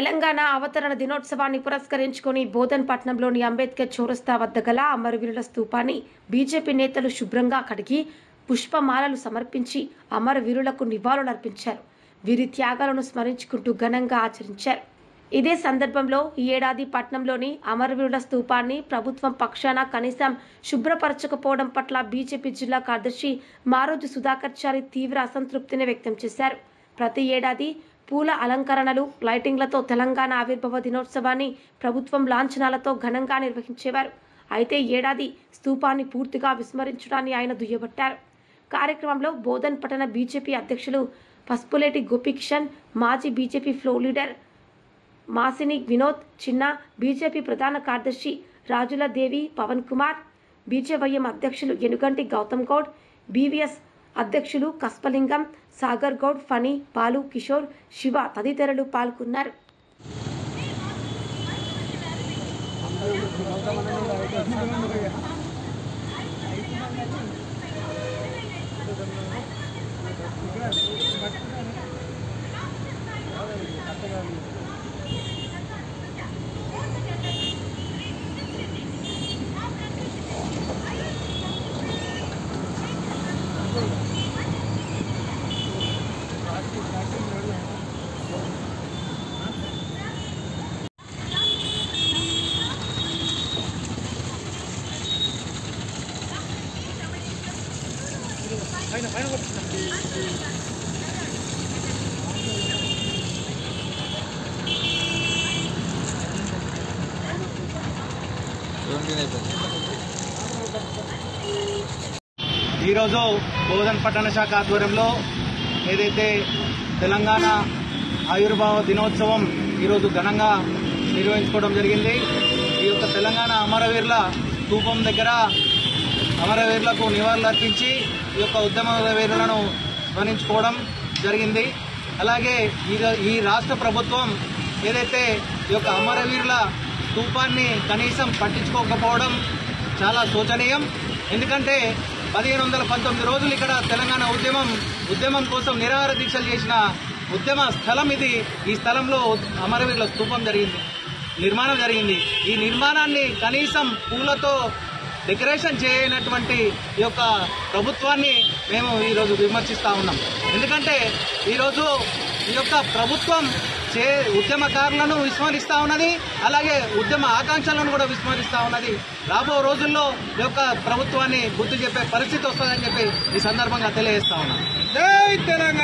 తెలంగాణ అవతరణ దినోత్సవాన్ని పురస్కరించుకుని బోధన్పట్నంలోని అంబేద్కర్ చౌరస్తా వద్ద గల అమరవీరుల స్తూపాన్ని బీజేపీ నేతలు శుభ్రంగా కడిగి పుష్పమాలలు సమర్పించి అమరవీరులకు నివాళులర్పించారు. వీరి త్యాగాలను స్మరించుకుంటూ ఘనంగా ఆచరించారు. ఇదే సందర్భంలో ఈ ఏడాది పట్నంలోని అమరవీరుల స్తూపాన్ని ప్రభుత్వం పక్షాన కనీసం శుభ్రపరచకపోవడం పట్ల బీజేపీ జిల్లా కార్యదర్శి మారోజు సుధాకర్ చారి తీవ్ర అసంతృప్తిని వ్యక్తం చేశారు. ప్రతి ఏడాది పూల అలంకరణలు, లైటింగ్లతో తెలంగాణ ఆవిర్భావ దినోత్సవాన్ని ప్రభుత్వం లాంఛనాలతో ఘనంగా నిర్వహించేవారు. అయితే ఏడాది స్తూపాన్ని పూర్తిగా విస్మరించడాన్ని ఆయన దుయ్యబట్టారు. కార్యక్రమంలో బోధన్ పట్టణ బీజేపీ అధ్యక్షులు పసుపులేటి గోపీకిషన్, మాజీ బీజేపీ ఫ్లోర్ లీడర్ మాసిని వినోద్ చిన్న, బీజేపీ ప్రధాన కార్యదర్శి రాజుల దేవి పవన్ కుమార్, బీజేవైఎం అధ్యక్షులు ఎనుగంటి గౌతమ్ గౌడ్, బీవీఎస్ అధ్యక్షులు కస్పలింగం, సాగర్ గౌడ్, ఫణి, పాలు, కిషోర్, శివ తదితరులు పాల్గొన్నారు. ఈరోజు బోధన్ పట్టణ శాఖ ఆధ్వర్యంలో ఏదైతే తెలంగాణ ఆవిర్భావ దినోత్సవం ఈరోజు ఘనంగా నిర్వహించుకోవడం జరిగింది. ఈ యొక్క తెలంగాణ అమరవీరుల స్తూపం దగ్గర అమరవీరులకు నివాళులర్పించి ఈ యొక్క ఉద్యమవీరులను స్మరించుకోవడం జరిగింది. అలాగే ఈ రాష్ట్ర ప్రభుత్వం ఏదైతే ఈ యొక్క అమరవీరుల స్తూపాన్ని కనీసం పట్టించుకోకపోవడం చాలా శోచనీయం. ఎందుకంటే 1519 రోజులు ఇక్కడ తెలంగాణ ఉద్యమం కోసం నిరాహార దీక్షలు చేసిన ఉద్యమ స్థలం ఇది. ఈ స్థలంలో అమరవీరుల స్తూపం నిర్మాణం జరిగింది. ఈ నిర్మాణాన్ని కనీసం పూలతో డెకరేషన్ చేయనటువంటి ఈ యొక్క ప్రభుత్వాన్ని మేము ఈరోజు విమర్శిస్తా ఉన్నాం. ఎందుకంటే ఈరోజు ఈ యొక్క ప్రభుత్వం ఉద్యమకారులను విస్మరిస్తా ఉన్నది, అలాగే ఉద్యమ ఆకాంక్షలను కూడా విస్మరిస్తా ఉన్నది. రాబో రోజుల్లో ఈ యొక్క ప్రభుత్వాన్ని బుద్ధి చెప్పే పరిస్థితి వస్తుందని చెప్పి ఈ సందర్భంగా తెలియజేస్తా ఉన్నాం. జై తెలంగాణ.